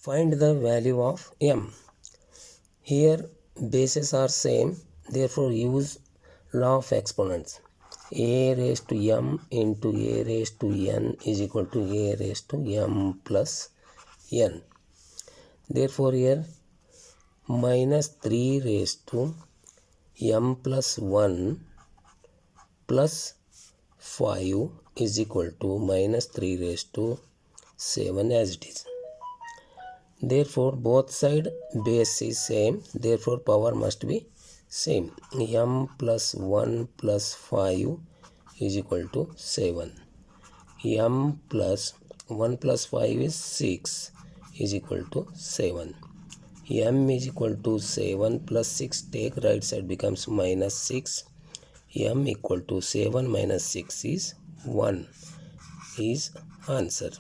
Find the value of m. Here bases are same, therefore use law of exponents. A raised to m into a raised to n is equal to a raised to m plus n. Therefore here minus 3 raised to m plus 1 plus 5 is equal to minus 3 raised to 7 as it is. Therefore both side base is same, therefore power must be same. M plus 1 plus 5 is equal to 7. M plus 1 plus 5 is 6 is equal to 7. M is equal to 7 plus 6, take right side becomes minus 6. M equal to 7 minus 6 is 1 is answer.